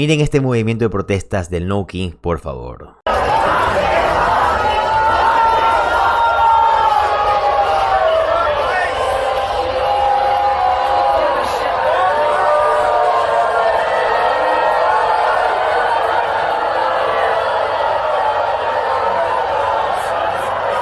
Miren este movimiento de protestas del No King, por favor.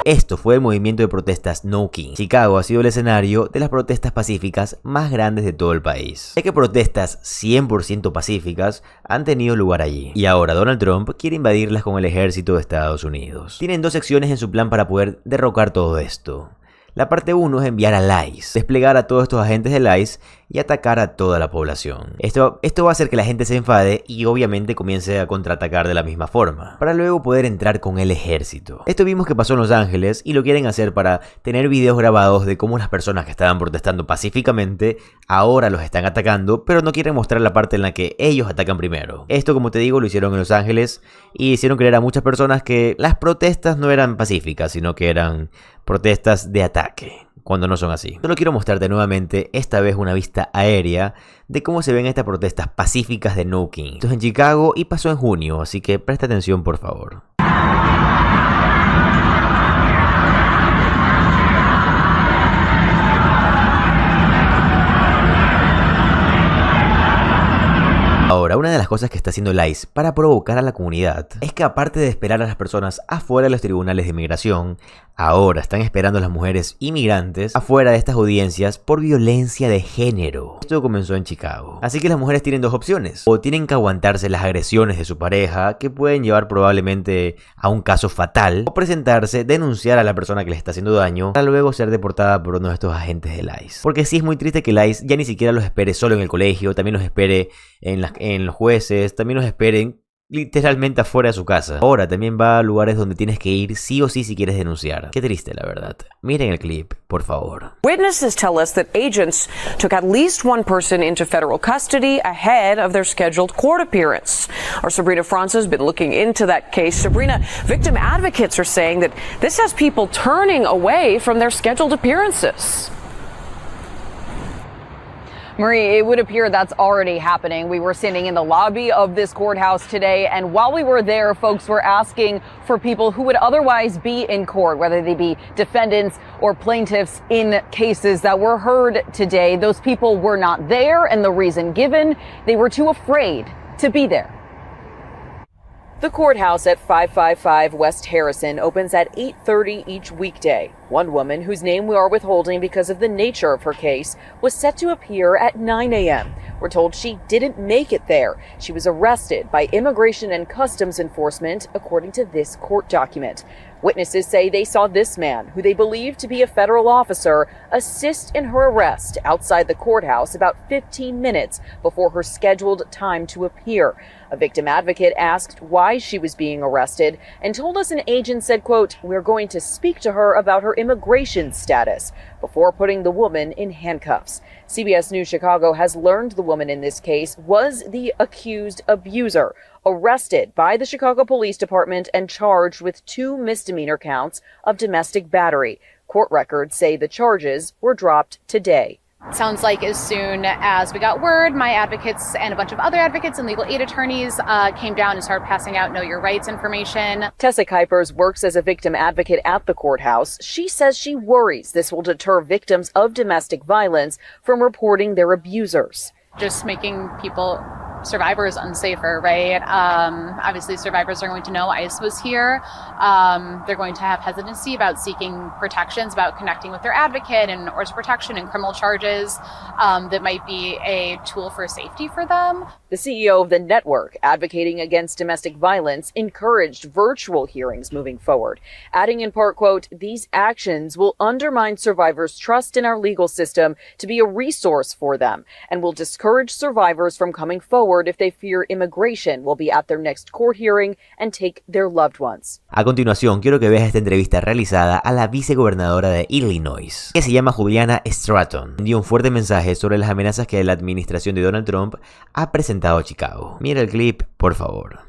Esto fue el movimiento de protestas No King. Chicago ha sido el escenario de las protestas pacíficas más grandes de todo el país, ya que protestas 100% pacíficas han tenido lugar allí. Y ahora Donald Trump quiere invadirlas con el ejército de Estados Unidos. Tienen dos secciones en su plan para poder derrocar todo esto. La parte 1 es enviar al ICE, desplegar a todos estos agentes del ICE y atacar a toda la población. Esto va a hacer que la gente se enfade y obviamente comience a contraatacar de la misma forma, para luego poder entrar con el ejército. Esto vimos que pasó en Los Ángeles y lo quieren hacer para tener videos grabados de cómo las personas que estaban protestando pacíficamente ahora los están atacando, pero no quieren mostrar la parte en la que ellos atacan primero. Esto, como te digo, lo hicieron en Los Ángeles y hicieron creer a muchas personas que las protestas no eran pacíficas, sino que eran protestas de ataque, cuando no son así. Solo quiero mostrarte nuevamente, esta vez una vista aérea, de cómo se ven estas protestas pacíficas de No King. Esto es en Chicago y pasó en junio, así que presta atención por favor. Ahora, una de las cosas que está haciendo el ICE para provocar a la comunidad es que, aparte de esperar a las personas afuera de los tribunales de inmigración, ahora están esperando a las mujeres inmigrantes afuera de estas audiencias por violencia de género. Esto comenzó en Chicago. Así que las mujeres tienen dos opciones: o tienen que aguantarse las agresiones de su pareja, que pueden llevar probablemente a un caso fatal, o presentarse, denunciar a la persona que les está haciendo daño, para luego ser deportada por uno de estos agentes del ICE. Porque sí es muy triste que el ICE ya ni siquiera los espere solo en el colegio, también los espere en los jueces, también los esperen literalmente afuera de su casa. Ahora también va a lugares donde tienes que ir sí o sí si quieres denunciar. Qué triste, la verdad. Miren el clip, por favor. Witnesses tell us that agents took at least one person into federal custody ahead of their scheduled court appearance. Our Sabrina Francis has been looking into that case. Sabrina, victim advocates are saying that this has people turning away from their scheduled appearances. Marie, it would appear that's already happening. We were standing in the lobby of this courthouse today, and while we were there, folks were asking for people who would otherwise be in court, whether they be defendants or plaintiffs in cases that were heard today. Those people were not there, and the reason given, they were too afraid to be there. The courthouse at 555 West Harrison opens at 8:30 each weekday. One woman, whose name we are withholding because of the nature of her case, was set to appear at 9 a.m. We're told she didn't make it there. She was arrested by Immigration and Customs Enforcement, according to this court document. Witnesses say they saw this man, who they believe to be a federal officer, assist in her arrest outside the courthouse about 15 minutes before her scheduled time to appear. A victim advocate asked why she was being arrested and told us an agent said, quote, "We're going to speak to her about her immigration status," before putting the woman in handcuffs. CBS News Chicago has learned the woman in this case was the accused abuser, arrested by the Chicago Police Department and charged with 2 misdemeanor counts of domestic battery. Court records say the charges were dropped today. Sounds like as soon as we got word, my advocates and a bunch of other advocates and legal aid attorneys came down and started passing out Know Your Rights information. Tessa Kuipers works as a victim advocate at the courthouse. She says she worries this will deter victims of domestic violence from reporting their abusers. Just making survivors unsafer, right? Obviously, survivors are going to know ICE was here. They're going to have hesitancy about seeking protections, about connecting with their advocate and orders of protection and criminal charges that might be a tool for safety for them. The CEO of the network advocating against domestic violence encouraged virtual hearings moving forward, adding in part, quote, "These actions will undermine survivors' trust in our legal system to be a resource for them and will discourage survivors from coming forward if they fear immigration will be at their next court hearing and take their loved ones." A continuación, quiero que veas esta entrevista realizada a la vicegobernadora de Illinois, que se llama Juliana Stratton. Dio un fuerte mensaje sobre las amenazas que la administración de Donald Trump ha presentado a Chicago. Mira el clip, por favor.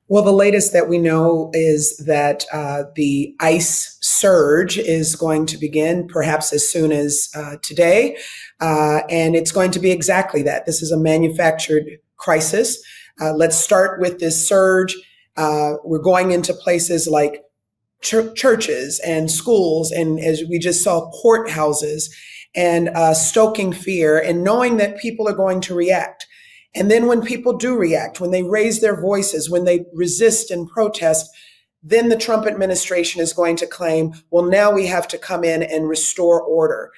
Well, the latest that we know is that the ICE surge is going to begin perhaps as soon as today, and it's going to be exactly that. This is a manufactured crisis. Let's start with this surge. We're going into places like churches and schools, and as we just saw, courthouses, and stoking fear and knowing that people are going to react. And then when people do react, when they raise their voices, when they resist and protest, then the Trump administration is going to claim, well, now we have to come in and restore order.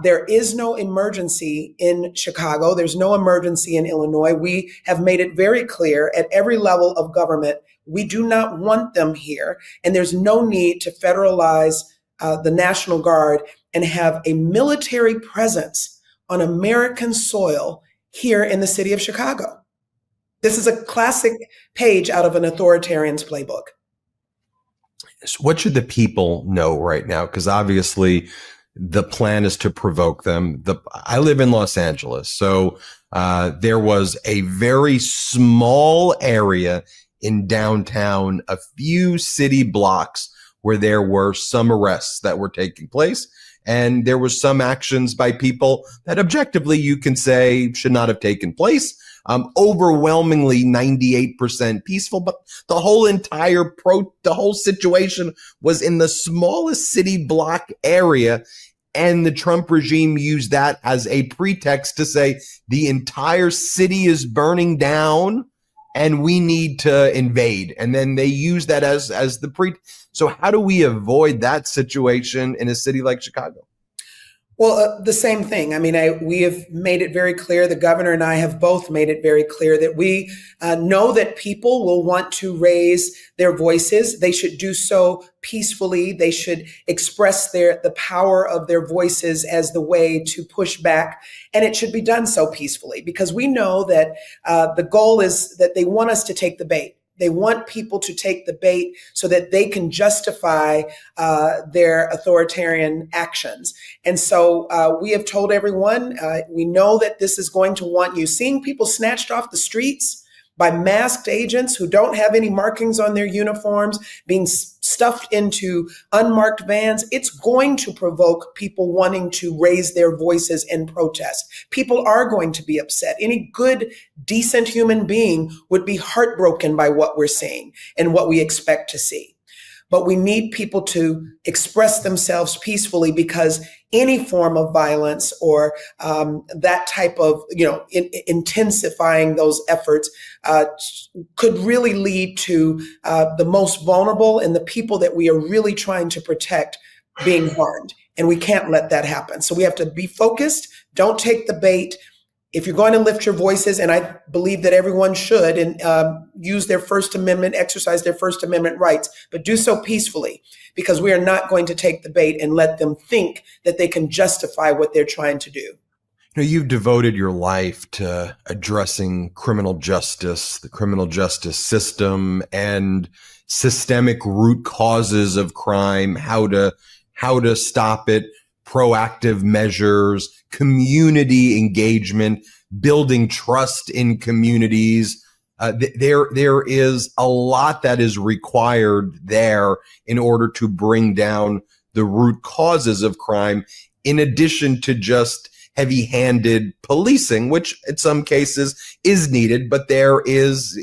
There is no emergency in Chicago. There's no emergency in Illinois. We have made it very clear at every level of government, we do not want them here. And there's no need to federalize the National Guard and have a military presence on American soil here in the city of Chicago. This is a classic page out of an authoritarian's playbook. So what should the people know right now? Because obviously the plan is to provoke them. I live in Los Angeles, so there was a very small area in downtown, a few city blocks where there were some arrests that were taking place. And there was some actions by people that objectively you can say should not have taken place. Overwhelmingly 98% peaceful, but the whole the whole situation was in the smallest city block area. And the Trump regime used that as a pretext to say the entire city is burning down and we need to invade. And then they use that as the So how do we avoid that situation in a city like Chicago? Well, the same thing. I mean, we have made it very clear, the governor and I have both made it very clear that we know that people will want to raise their voices. They should do so peacefully. They should express the power of their voices as the way to push back. And it should be done so peacefully, because we know that the goal is that they want us to take the bait. They want people to take the bait so that they can justify their authoritarian actions. And so we have told everyone, we know that this is going to want you. Seeing people snatched off the streets by masked agents who don't have any markings on their uniforms, being stuffed into unmarked vans, it's going to provoke people wanting to raise their voices and protest. People are going to be upset. Any good, decent human being would be heartbroken by what we're seeing and what we expect to see. But we need people to express themselves peacefully, because any form of violence or that type of, intensifying those efforts could really lead to the most vulnerable and the people that we are really trying to protect being harmed. And we can't let that happen. So we have to be focused. Don't take the bait. If you're going to lift your voices, and I believe that everyone should, and use their First Amendment, exercise their First Amendment rights, but do so peacefully, because we are not going to take the bait and let them think that they can justify what they're trying to do. You've devoted your life to addressing criminal justice, the criminal justice system, and systemic root causes of crime, how to stop it, proactive measures, community engagement, building trust in communities. There is a lot that is required there in order to bring down the root causes of crime, in addition to just heavy-handed policing, which in some cases is needed, but there is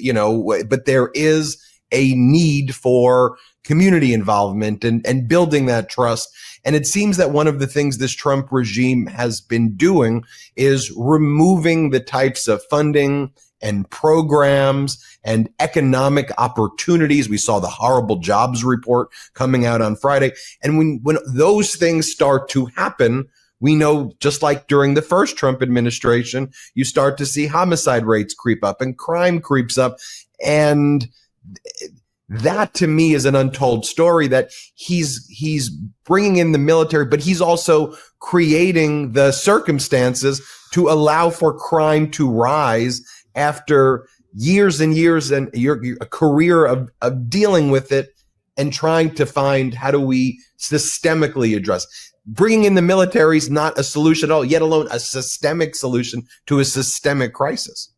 a need for community involvement and building that trust. And it seems that one of the things this Trump regime has been doing is removing the types of funding and programs and economic opportunities. We saw the horrible jobs report coming out on Friday. And when those things start to happen, we know, just like during the first Trump administration, you start to see homicide rates creep up and crime creeps up. And that, to me, is an untold story, that he's bringing in the military, but he's also creating the circumstances to allow for crime to rise after years and years and a career of dealing with it and trying to find, how do we systemically address. Bringing in the military is not a solution at all, yet alone a systemic solution to a systemic crisis.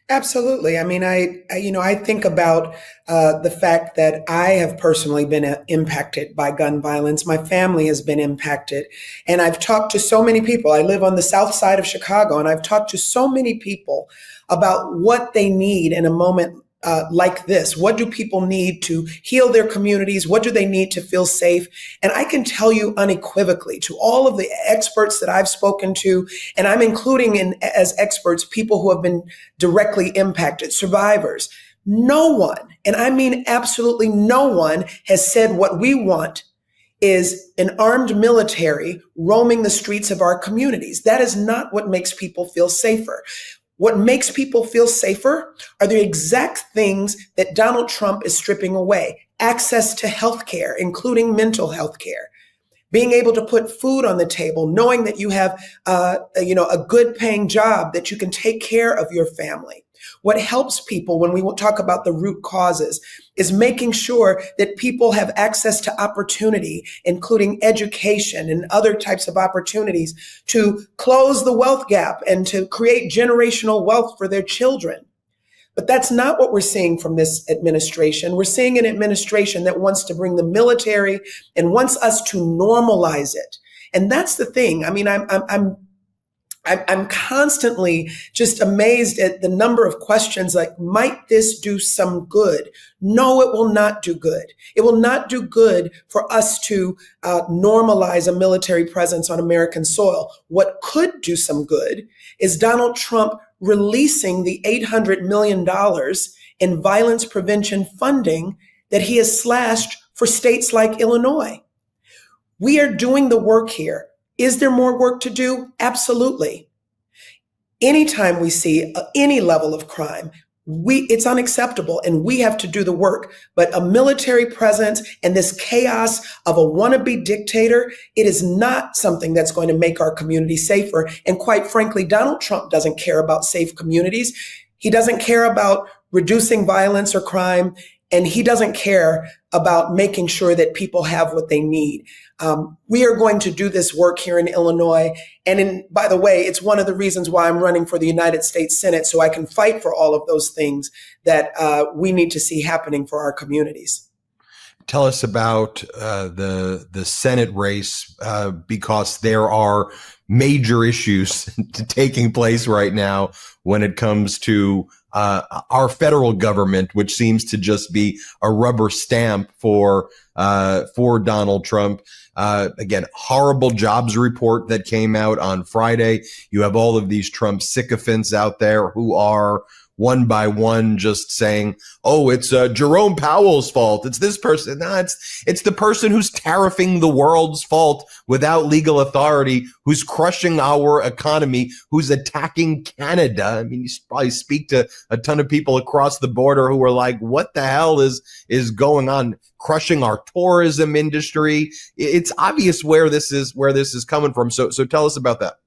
Absolutely. I mean, I think about the fact that I have personally been impacted by gun violence. My family has been impacted. And I've talked to so many people. I live on the south side of Chicago, and I've talked to so many people about what they need in a moment like this. What do people need to heal their communities? What do they need to feel safe? And I can tell you unequivocally to all of the experts that I've spoken to, and I'm including as experts people who have been directly impacted, survivors. No one, and I mean absolutely no one, has said what we want is an armed military roaming the streets of our communities. That is not what makes people feel safer. What makes people feel safer are the exact things that Donald Trump is stripping away. Access to health care, including mental health care. Being able to put food on the table, knowing that you have a good paying job, that you can take care of your family. What helps people when we talk about the root causes is making sure that people have access to opportunity, including education and other types of opportunities to close the wealth gap and to create generational wealth for their children. But that's not what we're seeing from this administration. We're seeing an administration that wants to bring the military and wants us to normalize it. And that's the thing. I mean, I'm constantly just amazed at the number of questions like, might this do some good? No, it will not do good. It will not do good for us to normalize a military presence on American soil. What could do some good is Donald Trump releasing the $800 million in violence prevention funding that he has slashed for states like Illinois. We are doing the work here. Is there more work to do? Absolutely. Anytime we see any level of crime, it's unacceptable and we have to do the work. But a military presence and this chaos of a wannabe dictator, it is not something that's going to make our community safer. And quite frankly, Donald Trump doesn't care about safe communities. He doesn't care about reducing violence or crime. And he doesn't care about making sure that people have what they need. We are going to do this work here in Illinois. And by the way, it's one of the reasons why I'm running for the United States Senate, so I can fight for all of those things that we need to see happening for our communities. Tell us about the Senate race, because there are major issues taking place right now when it comes to our federal government, which seems to just be a rubber stamp for Donald Trump. Again, horrible jobs report that came out on Friday. You have all of these Trump sycophants out there who are one by one just saying, oh, it's Jerome Powell's fault. It's this person. No, it's the person who's tariffing the world's fault without legal authority, who's crushing our economy, who's attacking Canada. I mean, you probably speak to a ton of people across the border who are like, what the hell is going on? Crushing our tourism industry. It's obvious where this is coming from. So tell us about that.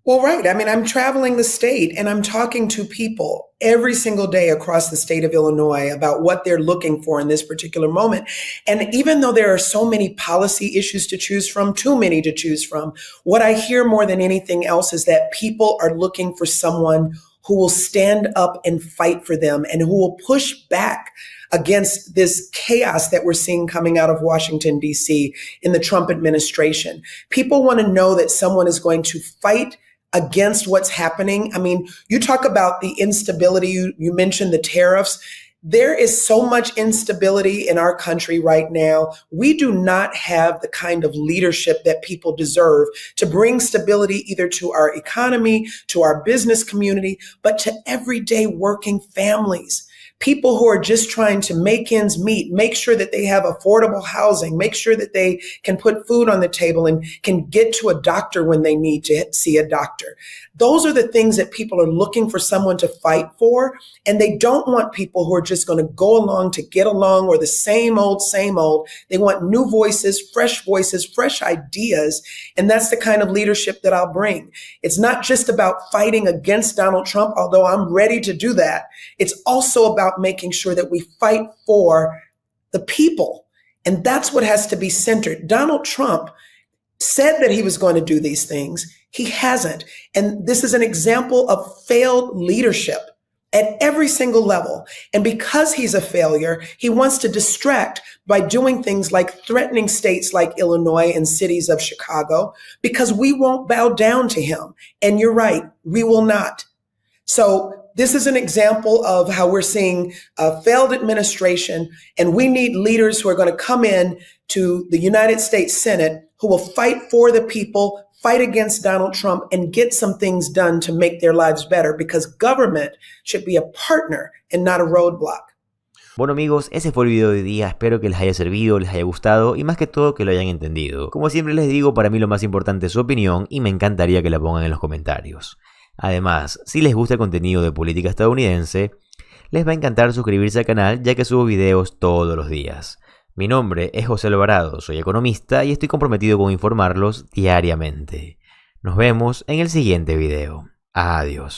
Well, right. I mean, I'm traveling the state and I'm talking to people every single day across the state of Illinois about what they're looking for in this particular moment. And even though there are so many policy issues to choose from, too many to choose from, what I hear more than anything else is that people are looking for someone who will stand up and fight for them and who will push back against this chaos that we're seeing coming out of Washington, D.C. in the Trump administration. People want to know that someone is going to fight against what's happening. I mean, you talk about the instability, you mentioned the tariffs. There is so much instability in our country right now. We do not have the kind of leadership that people deserve to bring stability either to our economy, to our business community, but to everyday working families. People who are just trying to make ends meet, make sure that they have affordable housing, make sure that they can put food on the table and can get to a doctor when they need to see a doctor. Those are the things that people are looking for someone to fight for. And they don't want people who are just going to go along to get along or the same old, same old. They want new voices, fresh ideas. And that's the kind of leadership that I'll bring. It's not just about fighting against Donald Trump, although I'm ready to do that. It's also about making sure that we fight for the people. And that's what has to be centered. Donald Trump said that he was going to do these things. He hasn't. And this is an example of failed leadership at every single level. And because he's a failure, he wants to distract by doing things like threatening states like Illinois and cities of Chicago, because we won't bow down to him. And you're right, we will not. So This is an example of how we're seeing a failed administration, and we need leaders who are going to come in to the United States Senate who will fight for the people, fight against Donald Trump, and get some things done to make their lives better, because government should be a partner and not a roadblock. Bueno amigos, ese fue el video de hoy día, espero que les haya servido, les haya gustado y más que todo que lo hayan entendido. Como siempre les digo, para mí lo más importante es su opinión y me encantaría que la pongan en los comentarios. Además, si les gusta el contenido de política estadounidense, les va a encantar suscribirse al canal ya que subo videos todos los días. Mi nombre es José Alvarado, soy economista y estoy comprometido con informarlos diariamente. Nos vemos en el siguiente video. Adiós.